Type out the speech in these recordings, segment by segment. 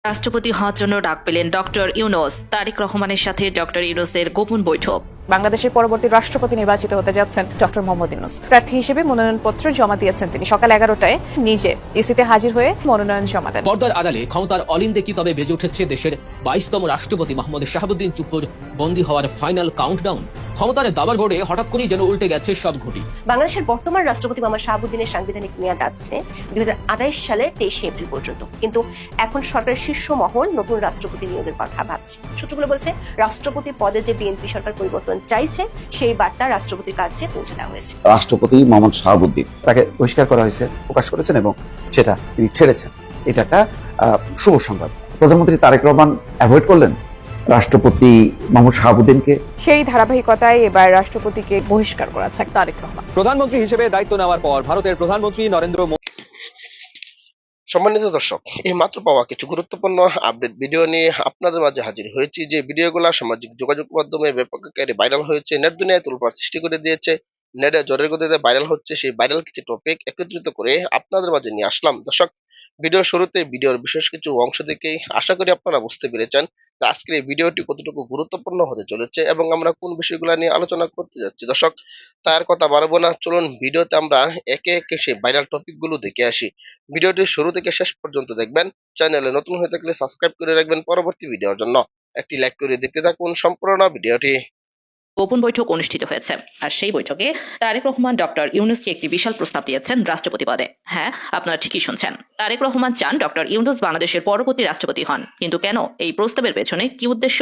রাষ্ট্রপতি হওয়ার জন্য ডাক পেলেন ডক্টর ইউনূস। তারেক রহমানের সাথে ডক্টর ইউনূসের গোপন বৈঠক। বাংলাদেশের পরবর্তী রাষ্ট্রপতি নির্বাচিত হতে যাচ্ছেন ডক্টর মোহাম্মদ ইউনূস। প্রার্থী হিসেবে মনোনয়নপত্র জমা দিয়েছেন তিনি। সকাল 11টায় নিজে ইসিতে হাজির হয়ে মনোনয়ন জমা দেন। পর্দার আড়ালে ক্ষমতার অলিন্দে কি তবে বেজে উঠেছে দেশের 22তম রাষ্ট্রপতি মোহাম্মদ শাহাবুদ্দিন চুপ্পুর বন্দী হওয়ার ফাইনাল কাউন্টডাউন। ক্ষমতার দাবার বোর্ডে হঠাৎ করেই যেন উল্টে গেছে সব ঘটি। বাংলাদেশের বর্তমান রাষ্ট্রপতি মোহাম্মদ শাহাবুদ্দিনের সাংবিধানিক মেয়াদ আছে 2028 সালের 23 এপ্রিল পর্যন্ত, কিন্তু এখন সরকারের শীর্ষ মহল নতুন রাষ্ট্রপতি নিয়োগের কথা ভাবছে। সূত্রগুলো বলছে রাষ্ট্রপতি পদে যে বিএনপি সরকার পরিবর্তন চাইছে সেই বার্তা রাষ্ট্রপতির কাছে পৌঁছে দেওয়া হয়েছে। রাষ্ট্রপতি মোহাম্মদ শাহাবুদ্দিন তাকে বহিষ্কার করা হয়েছে, প্রকাশ করেছেন এবং সেটা তিনি ছেড়েছেন। এটা একটা শুভ সংবাদ। প্রধানমন্ত্রী তারেক রহমান অ্যাভয়েড করলেন রাষ্ট্রপতি মোহাম্মদ শাহাবুদ্দিনকে। সেই ধারাবাহিকতায় এবার রাষ্ট্রপতিকে বহিষ্কার করেছে তারেক রহমান। প্রধানমন্ত্রী হিসেবে দায়িত্ব নেওয়ার পর ভারতের প্রধানমন্ত্রী নরেন্দ্র মোদী। সম্মানিত দর্শক, এই মাত্র পাওয়া কিছু গুরুত্বপূর্ণ আপডেট ভিডিও নিয়ে আপনাদের মাঝে হাজির হয়েছি। যে ভিডিওগুলো সামাজিক যোগাযোগ মাধ্যমে ব্যাপক আকারে ভাইরাল হয়েছে, নেট দুনিয়ায় তোলপাড় সৃষ্টি করে দিয়েছে, নেটে জ্বরের গতিতে ভাইরাল হচ্ছে, সেই ভাইরাল কিছু টপিক একত্রিত করে আপনাদের মাঝে নিয়ে আসলাম। দর্শক, ভিডিওর শুরুতে ভিডিওর বিশেষ কিছু অংশ দেখেই আশা করি আপনারা বুঝতে পেরেছেন যে আজকের এই ভিডিওটি কতটুকু গুরুত্বপূর্ণ হতে চলেছে এবং আমরা কোন বিষয়গুলো নিয়ে আলোচনা করতে যাচ্ছি। দর্শক, তার কথা বাড়াবো না, চলুন ভিডিওতে আমরা একে একে সেই ভাইরাল টপিকগুলো দেখে আসি। ভিডিওটি শুরু থেকে শেষ পর্যন্ত দেখবেন। চ্যানেলে নতুন হয়ে থাকলে সাবস্ক্রাইব করে রাখবেন পরবর্তী ভিডিওর জন্য। একটি লাইক করে দেখতে থাকুন সম্পূর্ণ ভিডিওটি। গোপন বৈঠক অনুষ্ঠিত হয়েছে, আর সেই বৈঠকে তারেক রহমান ডক্টর ইউনূসকে একটি বিশাল প্রস্তাব দিয়েছেন রাষ্ট্রপতি পদে। হ্যাঁ, আপনারা ঠিকই শুনছেন, তারেক রহমান চান ডক্টর ইউনূস বাংলাদেশের পরবর্তী রাষ্ট্রপতি হন। কিন্তু কেন? এই প্রস্তাবের পেছনে কি উদ্দেশ্য,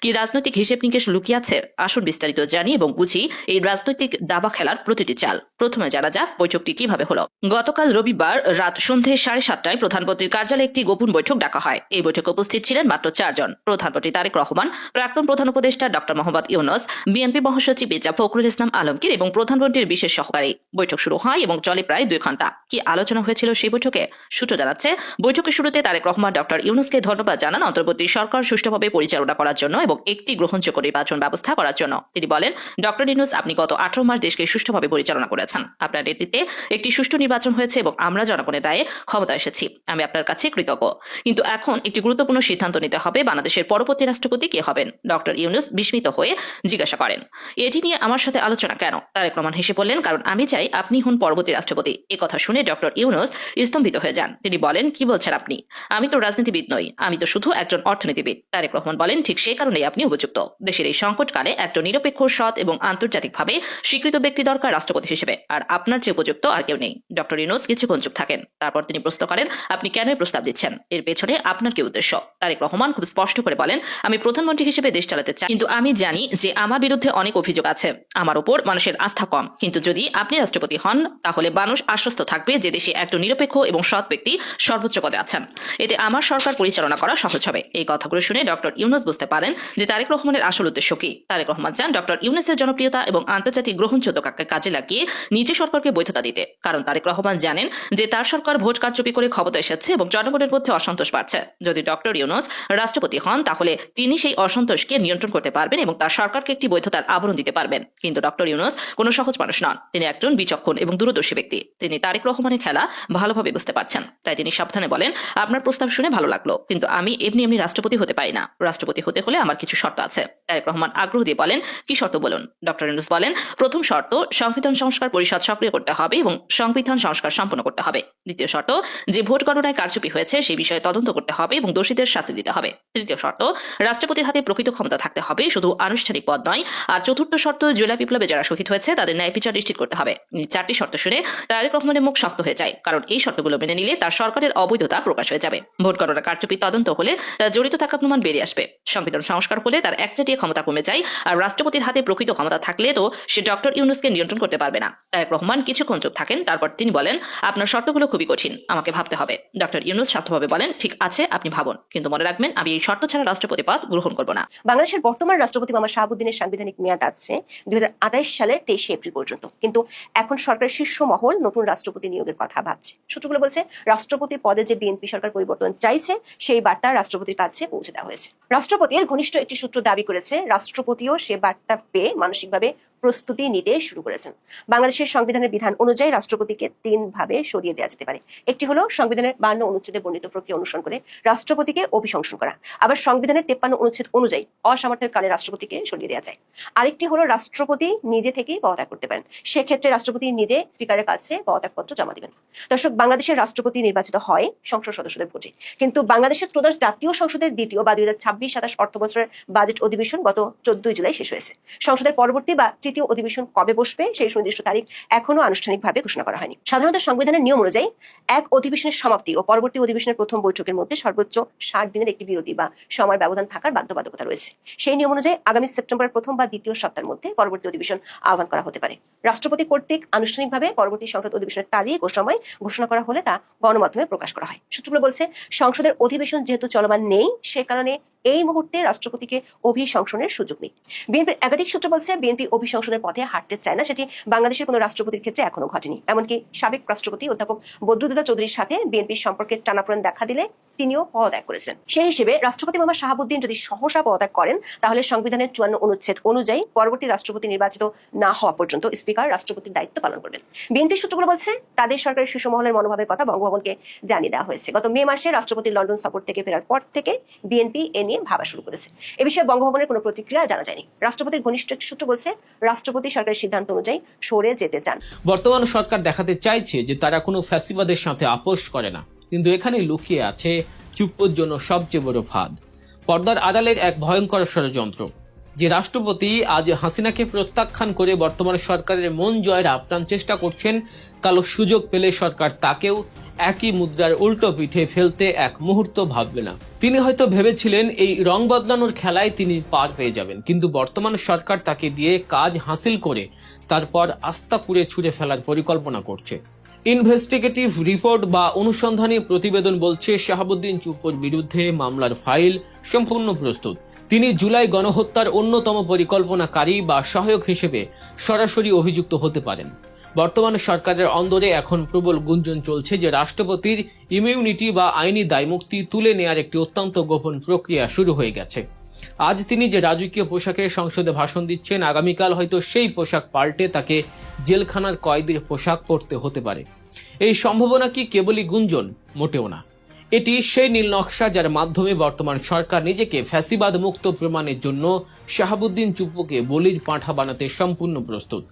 কি রাজনৈতিক হিসেব নিকেশ লুকিয়ে আছে? আসুন বিস্তারিত জানি এবং বুঝি এই রাজনৈতিক দাবা খেলার প্রতিটি চাল। প্রথমে জানা যাক বৈঠকটি কিভাবে হলো। গতকাল রবিবার রাত সন্ধ্যে 7:30টায় প্রধানমন্ত্রীর কার্যালয়ে একটি গোপন বৈঠক ডাকা হয়। এই বৈঠকে উপস্থিত ছিলেন মাত্র 4 জন: প্রধানমন্ত্রী তারেক রহমান, প্রাক্তন প্রধান উপদেষ্টা ডক্টর মোহাম্মদ ইউনূস, বিএনপি মহাসচিব মির্জা ফখরুল ইসলাম আলমগীর এবং প্রধানমন্ত্রীর বিশেষ সহকারী। বৈঠক শুরু হয় এবং চলে প্রায় 2 ঘন্টা। কি আলোচনা হয়েছিল সেই বৈঠকে? সূত্র জানাচ্ছে, বৈঠকের শুরুতে তারেক রহমান ডক্টর ইউনূসকে ধন্যবাদ জানান অন্তর্বর্তী সরকার সুষ্ঠুভাবে পরিচালনা করার জন্য এবং একটি গ্রহণযোগ্য নির্বাচন ব্যবস্থা করার জন্য। তিনি বলেন, ডক্টর ইউনূস, আপনি গত 18 মাস দেশকে সুষ্ঠুভাবে পরিচালনা করেছেন। আপনার নেতৃত্বে একটি সুষ্ঠু নির্বাচন হয়েছে এবং আমরা জনগণের দায়ে ক্ষমতা এসেছি। আমি আপনার কাছে কৃতজ্ঞ। কিন্তু এখন একটি গুরুত্বপূর্ণ সিদ্ধান্ত নিতে হবে, বাংলাদেশের পরবর্তী রাষ্ট্রপতি কে হবেন? ডক্টর ইউনূস বিস্মিত হয়ে জিজ্ঞাসা করেন, এটি নিয়ে আমার সাথে আলোচনা কেন? তারেক রহমান হেসে বললেন, কারণ আমি চাই আপনি হন পরবর্তী রাষ্ট্রপতি। কথা শুনে ডক্টর ইউনূস স্তম্ভিত হয়ে যান। তিনি বলেন, কি বলছেন আপনি? আমি তো রাজনীতিবিদ নই, আমি তো শুধু একজন অর্থনীতিবিদ। তারেক রহমান বলেন, ঠিক সেই কারণেই আপনি উপযুক্ত। দেশের এই সংকটকালে একজন নিরপেক্ষ, সৎ এবং আন্তর্জাতিকভাবে স্বীকৃত ব্যক্তি দরকার রাষ্ট্রপতি হিসেবে, আর আপনার চেয়ে উপযুক্ত আর কেউ নেই। ডক্টর ইউনূস কিছুক্ষণ চুপ থাকেন, তারপর তিনি প্রশ্ন করেন, আপনি কেন প্রস্তাব দিচ্ছেন? এর পেছনে আপনার কি উদ্দেশ্য? তারেক রহমান খুব স্পষ্ট করে বলেন, আমি প্রধানমন্ত্রী হিসেবে দেশ চালাতে চাই, কিন্তু আমি জানি যে আমার বিরুদ্ধে অনেক অভিযোগ আছে, আমার উপর মানুষের আস্থা কম। কিন্তু যদি আপনি রাষ্ট্রপতি হন, তাহলে মানুষ আশ্বস্ত থাকবে যে দেশে একজন নিরপেক্ষ এবং সৎ ব্যক্তি সর্বোচ্চ পদে আছেন। এতে আমার সরকার পরিচালনা করা সহজ হবে। এই কথাগুলো শুনে ডক্টর ইউনূস বুঝতে পারেন যে তারেক রহমানের আসল উদ্দেশ্য কি। তারেক রহমান চান ডক্টর ইউনূসের জনপ্রিয়তা এবং আন্তর্জাতিক গ্রহণযোগ্যতাকে কাজে লাগিয়ে নিজে সরকারকে বৈধতা দিতে। কারণ তারেক রহমান জানেন যে তার সরকার ভোট কারচুপি করে ক্ষমতা এসেছে এবং জনগণের মধ্যে অসন্তোষ বাড়ছে। যদি ডক্টর ইউনূস রাষ্ট্রপতি হন, তাহলে তিনি সেই অসন্তোষকে নিয়ন্ত্রণ করতে পারবেন এবং তার সরকারকে একটি বৈধতার আবরণ দিতে পারবেন। কিন্তু ডক্টর ইউনূস কোনো সহজ মানুষ নন। তিনি একজন বিচক্ষণ এবং দূরদর্শী ব্যক্তি। তিনি তারেক রহমানের খেলা ভালোভাবে বুঝতে পারছেন। তাই তিনি সাবধানে বলেন, আপনার প্রস্তাব শুনে ভালো লাগলো, কিন্তু আমি এমনি রাষ্ট্রপতি হতে পারি না। রাষ্ট্রপতি হতে হলে আমার কিছু শর্ত আছে। তারেক রহমান আগ্রহ দিয়ে বলেন, কি শর্ত বলুন? ডক্টর ইউনূস বলেন, প্রথম শর্ত, সংবিধান সংস্কার পরিষদ সক্রিয় করতে হবে এবং সংবিধান সংস্কার সম্পন্ন করতে হবে। দ্বিতীয় শর্ত, যে ভোট গণনায় কারচুপি হয়েছে সেই বিষয়ে তদন্ত করতে হবে এবং দোষীদের শাস্তি দিতে হবে। তৃতীয় শর্ত, রাষ্ট্রপতির হাতে প্রকৃত ক্ষমতা থাকতে হবে, শুধু আনুষ্ঠানিক পদ নয়। আর চতুর্থ শর্ত, জুলাই বিপ্লবে যারা শহীদ হয়েছে তাদের ন্যায় বিচার নিশ্চিত করতে হবে। 4টি শর্ত শুনে তারেক রহমানের মুখ শক্ত হয়ে যায়, কারণ এই শর্তগুলো মেনে নিলে তার সরকারের অবৈধতা প্রকাশ হয়ে যাবে। ভোট গণনা কারচুপি তদন্ত হলে তার জড়িত থাকা প্রমাণ বেরিয়ে আসবে। সংবিধান সংস্কার হলে তার একচাটিয়া ক্ষমতা কমে যায়। আর রাষ্ট্রপতির হাতে প্রকৃত ক্ষমতা থাকলে তো সে ডক্টর ইউনূসকে নিয়ন্ত্রণ করতে পারবে না। তারেক রহমান কিছুক্ষণ চুপ থাকেন, তারপর তিনি বলেন, আপনার শর্তগুলো খুবই কঠিন, আমাকে ভাবতে হবে। ডক্টর ইউনূস শান্তভাবে বলেন, ঠিক আছে, আপনি ভাবুন, কিন্তু মনে রাখবেন আমি এই শর্ত ছাড়া রাষ্ট্রপতি পদ গ্রহণ করব না। বাংলাদেশের বর্তমান রাষ্ট্রপতি মোহাম্মদ শাহাবুদ্দিনের সাংবিধানিক মেয়াদ আছে 2028 সালের 23 এপ্রিল পর্যন্ত, কিন্তু এখন সরকারের শীর্ষ মহল নতুন রাষ্ট্রপতি নিয়োগের কথা ভাবছে। সূত্রগুলো বলছে রাষ্ট্রপতি পদে যে বিএনপি সরকার পরিবর্তন চাইছে সেই বার্তা রাষ্ট্রপতির কাছে পৌঁছে দেওয়া হয়েছে। রাষ্ট্রপতির ঘনিষ্ঠ একটি সূত্র দাবি করেছে রাষ্ট্রপতিও সে বার্তা পেয়ে মানসিকভাবে প্রস্তুতি নিতে শুরু করেছেন। বাংলাদেশের সংবিধানের বিধান অনুযায়ী রাষ্ট্রপতিকে 3 ভাবে সরিয়ে দেওয়া যেতে পারে। একটি হলো সংবিধানের 52 অনুচ্ছেদে বর্ণিত প্রক্রিয়া অনুসরণ করে রাষ্ট্রপতিকে অভিশংসন করা। আবার সংবিধানের 53 অনুচ্ছেদ অনুযায়ী অসামর্থ্যের কারণে রাষ্ট্রপতিকে সরিয়ে দেওয়া যায়। আরেকটি হলো রাষ্ট্রপতি নিজে থেকেই পদত্যাগ করতে পারেন। সেক্ষেত্রে রাষ্ট্রপতি নিজে স্পিকারের কাছে পদত্যাগপত্র জমা দিবেন। দর্শক, বাংলাদেশের রাষ্ট্রপতি নির্বাচিত হয় সংসদ সদস্যদের ভোটে, কিন্তু বাংলাদেশের ত্রয়োদশ জাতীয় সংসদের দ্বিতীয় বা 2026-27 অর্থ বছরের বাজেট অধিবেশন গত 14 জুলাই শেষ হয়েছে। সংসদের পরবর্তী বা তৃতীয় অধিবেশন কবে বসবে সেই সুনির্দিষ্ট তারিখ এখনো আনুষ্ঠানিকভাবে ঘোষণা করা হয়নি। সাধারণত সংবিধানের নিয়ম অনুযায়ী এক অধিবেশনের সমাপ্তি ও পরবর্তী অধিবেশনের প্রথম বৈঠকের মধ্যে সর্বোচ্চ 60 দিনের একটি বিরতি বা সময় ব্যবধান থাকার বাধ্যবাধকতা রয়েছে। সেই নিয়ম অনুযায়ী আগামী সেপ্টেম্বরের প্রথম বা দ্বিতীয় সপ্তাহের মধ্যে পরবর্তী অধিবেশন আহ্বান করা হতে পারে। রাষ্ট্রপতি কর্তৃক আনুষ্ঠানিকভাবে পরবর্তী সংসদ অধিবেশনের তারিখ ও সময় ঘোষণা করা হলে তা গণমাধ্যমে প্রকাশ করা হয়। সূত্রগুলো বলছে, সংসদের অধিবেশন যেহেতু চলমান নেই, সে কারণে এই মুহূর্তে রাষ্ট্রপতিকে অভিশংসনের সুযোগ নেই। বিএনপির একাধিক সূত্র বলছে, বিএনপি অভিশংসনের পথে হাঁটতে চায় না। সেটি বাংলাদেশের কোনো রাষ্ট্রপতির ক্ষেত্রে এখনো ঘটেনি। এমনকি সাবেক রাষ্ট্রপতি অধ্যাপক বদরুদ্দোজা চৌধুরীর সাথে বিএনপির সম্পর্কে টানাপোড়েন দেখা দিলে তিনিও পদত্যাগ করেছেন। সেই হিসেবে রাষ্ট্রপতি মোহাম্মদ শাহাবুদ্দিন যদি সহসা পদত্যাগ করেন, তাহলে সংবিধানের 54 অনুচ্ছেদ অনুযায়ী পরবর্তী রাষ্ট্রপতি নির্বাচিত না হওয়া পর্যন্ত স্পিকার রাষ্ট্রপতির দায়িত্ব পালন করবেন। বিএনপির সূত্রগুলো বলছে, তাদের সরকারের শীর্ষ মহলের মনোভাবের কথা বঙ্গভবনকে জানিয়ে দেওয়া হয়েছে। গত মে মাসে রাষ্ট্রপতির লন্ডন সফর থেকে ফেরার পর থেকে বিএনপি এ নিয়ে ভাবা শুরু করেছে। এ বিষয়ে বঙ্গভবনের কোনো প্রতিক্রিয়া জানা যায়নি। রাষ্ট্রপতির ঘনিষ্ঠ একটি সূত্র বলছে, রাষ্ট্রপতি সরকারের সিদ্ধান্ত অনুযায়ী সরে যেতে চান। বর্তমান সরকার দেখাতে চাইছে যে তারা কোনো ফ্যাসিবাদের সাথে আপোষ করে না, কিন্তু এখানে লুকিয়ে আছে চুপ্পুর জন্য সবচেয়ে বড় ফাঁদ, পর্দার আড়ালের এক ভয়ঙ্কর ষড়যন্ত্র। যে রাষ্ট্রপতি আজ হাসিনাকে প্রত্যাখ্যান করে বর্তমান সরকারের মন জয়ের আপ্রাণ চেষ্টা করছেন, কালো সুযোগ পেলে সরকার তাকেও একই মুদ্রার উল্টো পিঠে ফেলতে এক মুহূর্ত ভাববে না। তিনি হয়তো ভেবেছিলেন এই রং বদলানোর খেলায় তিনি পার পেয়ে যাবেন, কিন্তু বর্তমান সরকার তাকে দিয়ে কাজ হাসিল করে তারপর আস্থা কুড়ে ছুঁড়ে ফেলার পরিকল্পনা করছে। ইনভেস্টিগেটিভ রিপোর্ট বা অনুসন্ধানী প্রতিবেদন বলছে, শাহাবুদ্দিন চুপ্পুর বিরুদ্ধে মামলার ফাইল সম্পূর্ণ প্রস্তুত। তিনি জুলাই গণহত্যার অন্যতম পরিকল্পনাকারী বা সহায়ক হিসেবে সরাসরি অভিযুক্ত হতে পারেন। বর্তমান সরকারের অন্দরে এখন প্রবল গুঞ্জন চলছে যে রাষ্ট্রপতির ইমিউনিটি বা আইনি দায়মুক্তি তুলে নেয়ার একটি অত্যন্ত গোপন প্রক্রিয়া শুরু হয়ে গেছে। আজ তিনি যে রাজকীয় পোশাকে সংসদে ভাষণ দিচ্ছেন, আগামীকাল হয়তো সেই পোশাক পাল্টে তাকে জেলখানার কয়েদির পোশাক পরতে হতে পারে। এই সম্ভাবনা কি কেবলই গুঞ্জন? মোটেও না। এটি সেই নীল নকশা যার মাধ্যমে বর্তমান সরকার নিজেকে ফ্যাসিবাদ মুক্ত প্রমাণের জন্য শাহাবুদ্দিন চুপ্পুকে বলির পাঁঠা বানাতে সম্পূর্ণ প্রস্তুত।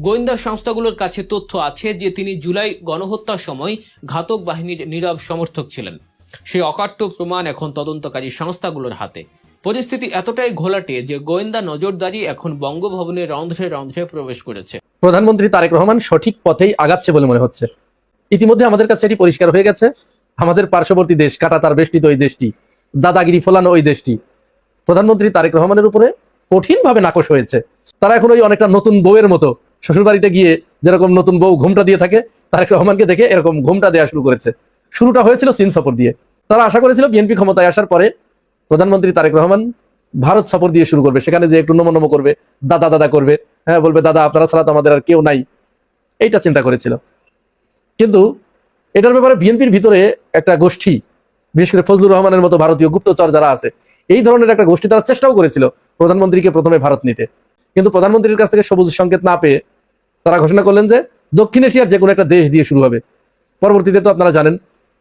গোয়েন্দা সংস্থাগুলোর কাছে তথ্য আছে যে তিনি জুলাই গণহত্যার সময় ঘাতক বাহিনীর নীরব সমর্থক ছিলেন। সেই অকাট্য প্রমাণ এখন তদন্তকারী সংস্থাগুলোর হাতে। পরিস্থিতি এতটাই ঘোলাটে যে গোয়েন্দা নজরদারি এখন বঙ্গভবনের রন্ধ্রে রন্ধ্রে প্রবেশ করেছে। প্রধানমন্ত্রী তারেক রহমান সঠিক পথেই আগাচ্ছে বলে মনে হচ্ছে। ইতিমধ্যে আমাদের কাছে এটি পরিষ্কার হয়ে গেছে, আমাদের পার্শ্ববর্তী দেশ কাটাতার বেষ্টিত ওই দেশটি, দাদাগিরি ফোলানো ওই দেশটি প্রধানমন্ত্রী তারেক রহমানের উপরে কঠিনভাবে নাকশ হয়েছে। তারা এখন ওই অনেকটা নতুন বউয়ের মতো শ্বশুরবাড়িতে গিয়ে যেরকম নতুন বউ ঘোমটা দিয়ে থাকে, তারেক রহমানকে দেখে এরকম ঘোমটা দেওয়া শুরু করেছে। শুরুটা হয়েছিল চীন সফর দিয়ে। তারা আশা করেছিল বিএনপি ক্ষমতায় আসার পরে প্রধানমন্ত্রী তারেক রহমান ভারত সফর দিয়ে শুরু করবে, সেখানে যে একটু নমো করবে, দাদা দাদা করবে, হ্যাঁ বলবে দাদা আপনারা ছাড়া তো আমাদের আর কেউ নাই, এইটা চিন্তা করেছিল। কিন্তু এটার ব্যাপারে বিএনপির ভিতরে একটা গোষ্ঠী, বিশেষ করে ফজলুর রহমানের মতো ভারতীয় গুপ্তচর যারা আছে, এই ধরনের একটা গোষ্ঠী তারা চেষ্টাও করেছিল প্রধানমন্ত্রীকে প্রথমে ভারত নিতে। কিন্তু প্রধানমন্ত্রীর কাছ থেকে সবুজ সংকেত না পেয়ে তারা ঘোষণা করলেন যে দক্ষিণ এশিয়ার যে কোনো একটা দেশ দিয়ে শুরু হবে। পরবর্তীতে তো আপনারা জানেন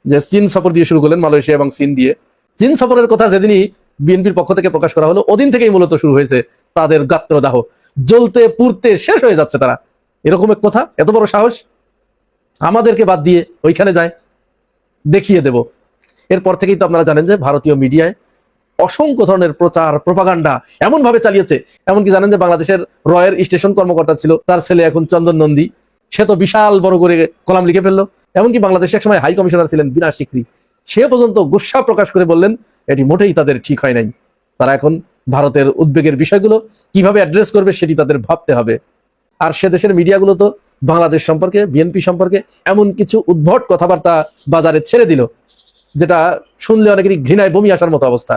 যে চীন সফর দিয়ে শুরু করলেন, মালয়েশিয়া এবং চীন দিয়ে। চীন সফরের কথা যেদিনই বিএনপির পক্ষ থেকে প্রকাশ করা হলো, ওদিন থেকেই মূলত শুরু হয়েছে তাদের গাত্রদাহ, জ্বলতে পুড়তে শেষ হয়ে যাচ্ছে তারা। এরকম এক কথা, এত বড় সাহস, আমাদেরকে বাদ দিয়ে ওইখানে যায়, দেখিয়ে দেব। এরপর থেকেই তো আপনারা জানেন যে ভারতীয় মিডিয়ায় অসংখ্য ধরনের প্রচার প্রপাগান্ডা এমন ভাবে চালিয়েছে, এমনকি জানেন যে বাংলাদেশের রয়ের স্টেশন কর্মকর্তা ছিল, তার ছেলে এখন চন্দন নন্দী, সে তো বিশাল বড় করে কলাম লিখে ফেললো। এমনকি বাংলাদেশে একসময় হাই কমিশনার ছিলেন বিনা সিকরি, সে পর্যন্ত গুসা প্রকাশ করে বললেন এটি মোটেই তাদের ঠিক হয় নাই। তারা এখন ভারতের উদ্বেগের বিষয়গুলো কিভাবে অ্যাড্রেস করবে সেটি তাদের ভাবতে হবে। আর সে দেশের মিডিয়াগুলো তো বাংলাদেশ সম্পর্কে, বিএনপি সম্পর্কে এমন কিছু উদ্ভট কথাবার্তা বাজারে ছেড়ে দিল যেটা শুনলে অনেকেরই ঘৃণায় বমি আসার মতো অবস্থা।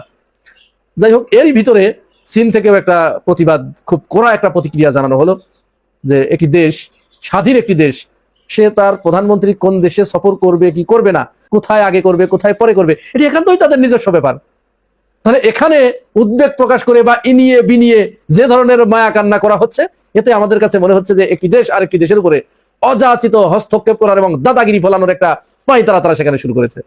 যাই হোক, এরই ভিতরে চীন থেকেও একটা প্রতিবাদ, খুব কড়া একটা প্রতিক্রিয়া জানানো হলো যে একটি দেশ, স্বাধীন একটি দেশ, সে তার প্রধানমন্ত্রী কোন দেশে সফর করবে কি করবে না, কোথায় আগে করবে কোথায় পরে করবে, এটি একান্তই তাদের নিজস্ব ব্যাপার। তাহলে এখানে উদ্বেগ প্রকাশ করে বা ইনিয়ে বিনিয়ে যে ধরনের মায়া কান্না করা হচ্ছে, এতে আমাদের কাছে মনে হচ্ছে যে একটি দেশ আরেকটি দেশের উপরে অযাচিত হস্তক্ষেপ করার এবং দাদাগিরি ফলানোর একটা তারা সেখানে শুরু করেছে।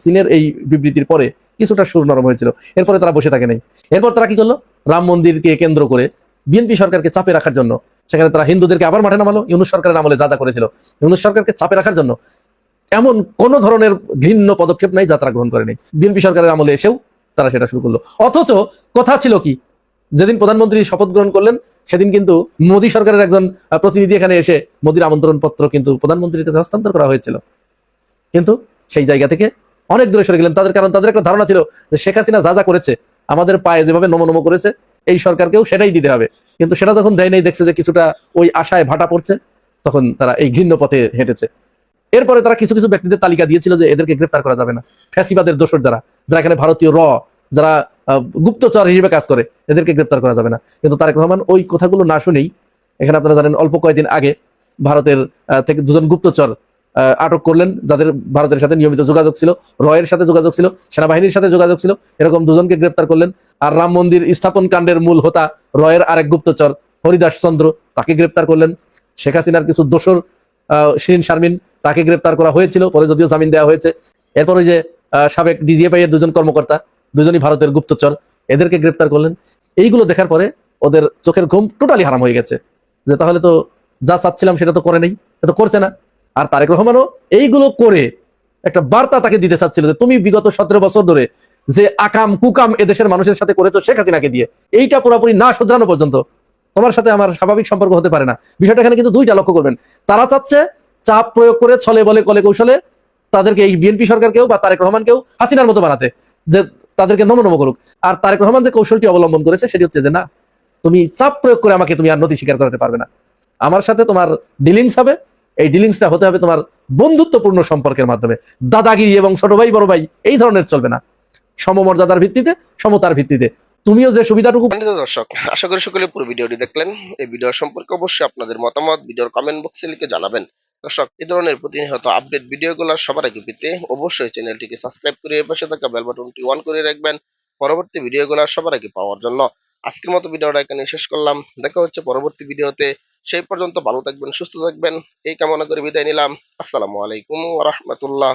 চীনের এই বিবৃতির পরে কিছুটা সুর নরম হয়েছিল, এরপরে তারা বসে থাকে নাই। এরপর তারা কি করলো, রাম মন্দিরকে কেন্দ্র করে বিএনপি সরকারকে চাপে রাখার জন্য সেখানে তারা হিন্দুদেরকে আবার মাঠে নামালো। ইউনূস সরকারের আমলে যা যা করেছিল, ইউনূস সরকারকে চাপে রাখার জন্য এমন কোন ধরনের ঘৃণ্য পদক্ষেপ নাই যা তারা গ্রহণ করেনি। বিএনপি সরকারের আমলে এসেও তারা সেটা শুরু করলো। অথচ কথা ছিল কি, যেদিন প্রধানমন্ত্রী শপথ গ্রহণ করলেন সেদিন কিন্তু মোদী সরকারের একজন প্রতিনিধি এখানে এসে মোদীর আমন্ত্রণ পত্র কিন্তু প্রধানমন্ত্রীর কাছে হস্তান্তর করা হয়েছিল, কিন্তু সেই জায়গা থেকে অনেক দূরে সরে গেলেন। কারণ তাদের একটা ধারণা ছিল যে শেখ হাসিনা যা যা করেছে, আমাদের পায়ে যেভাবে নমো করেছে, এই সরকারকেও সেটাই দিতে হবে। কিন্তু সেটা যখন দেয় নাই, দেখছে যে কিছুটা ওই আশায় ভাটা পড়ছে, তখন তারা এই ঘৃণ্য পথে হেঁটেছে। এরপরে তারা কিছু কিছু ব্যক্তিদের তালিকা দিয়েছিল যে এদেরকে গ্রেফতার করা যাবে না, ফ্যাসিবাদের দোসর যারা যারা এখানে ভারতীয় যারা গুপ্তচর হিসেবে কাজ করে, এদেরকে গ্রেফতার করা যাবে না। কিন্তু তারেক রহমান ওই কথাগুলো না শুনেই, এখানে আপনারা জানেন অল্প কয়েকদিন আগে ভারতের থেকে দুজন গুপ্তচর আটক করলেন, যাদের ভারতের সাথে নিয়মিত যোগাযোগ ছিল, রয়ের সাথে যোগাযোগ ছিল, সেনাবাহিনীর সাথে যোগাযোগ ছিল, এরকম দুজনকে গ্রেফতার করলেন। আর রাম মন্দির স্থাপন কাণ্ডের মূল হোতা রয়ের আরেক গুপ্তচর হরিদাস চন্দ্র, তাকে গ্রেফতার করলেন। শেখ হাসিনার কিছু দোসর শিরিন শারমিন, তাকে গ্রেফতার করা হয়েছিল, পরে যদিও জামিন দেওয়া হয়েছে। এরপর ওই যে সাবেক ডিজিএফআই এর দুজন কর্মকর্তা, দুজনই ভারতের গুপ্তচর, এদেরকে গ্রেফতার করলেন। এইগুলো দেখার পরে ওদের চোখের ঘুম টোটালি হারাম হয়ে গেছে, যে তাহলে তো যা চাচ্ছিলাম সেটা তো করে নেই, এটা করছে না। আর তারেক রহমানও এইগুলো করে একটা বার্তা তাকে দিতে চাচ্ছিল যে তুমি বিগত 17 বছর ধরে যে আকাম কুকাম এদেশের মানুষের সাথে করেছো শেখ হাসিনাকে দিয়ে, এইটা পুরোপুরি না শুধরানো পর্যন্ত তোমার সাথে আমার স্বাভাবিক সম্পর্ক হতে পারে না। বিষয়টা এখানে কিন্তু দুইটা লক্ষ্য করবেন। তারা চাচ্ছে চাপ প্রয়োগ করে ছলে বলে কলে কৌশলে তাদেরকে এই বিএনপি সরকারকেও বা তারেক রহমানকেও হাসিনার মতো বানাতে, যে তাদেরকে নমো করুক। আর তারেক রহমান যে কৌশলটি অবলম্বন করেছে সেটি হচ্ছে যে না, তুমি চাপ প্রয়োগ করে আমাকে তুমি আর নথি স্বীকার করাতে পারবে না, আমার সাথে তোমার ডিলিংস হবে, এই ডিলিংসটা হতে হবে তোমার বন্ধুত্বপূর্ণ সম্পর্কের মাধ্যমে। দাদাগিরি এবং ছোট ভাই বড় ভাই এই ধরনের চলবে না, সমমর্যাদার ভিত্তিতে, সমতার ভিত্তিতে। তুমিও যে সুবিধাটুকু। সম্মানিত দর্শক, আশা করি সকলে পুরো ভিডিওটি দেখলেন। এই ভিডিও সম্পর্কে অবশ্যই আপনাদের মতামত ভিডিওর কমেন্ট বক্সে লিখে জানাবেন। দর্শক, এই ধরনের প্রতিনিয়ত আপডেট ভিডিওগুলো সবার আগে পেতে অবশ্যই চ্যানেলটিকে সাবস্ক্রাইব করে পাশে থাকা বেল বাটনটি অন করে রাখবেন পরবর্তী ভিডিওগুলো সবার আগে পাওয়ার জন্য। আজকের মতো ভিডিওটা এখানে শেষ করলাম, দেখা হচ্ছে পরবর্তী ভিডিওতে। সেই পর্যন্ত ভালো থাকবেন, সুস্থ থাকবেন, এই কামনা করে বিদায় নিলাম। আসসালামু আলাইকুম ওয়া রাহমাতুল্লাহ।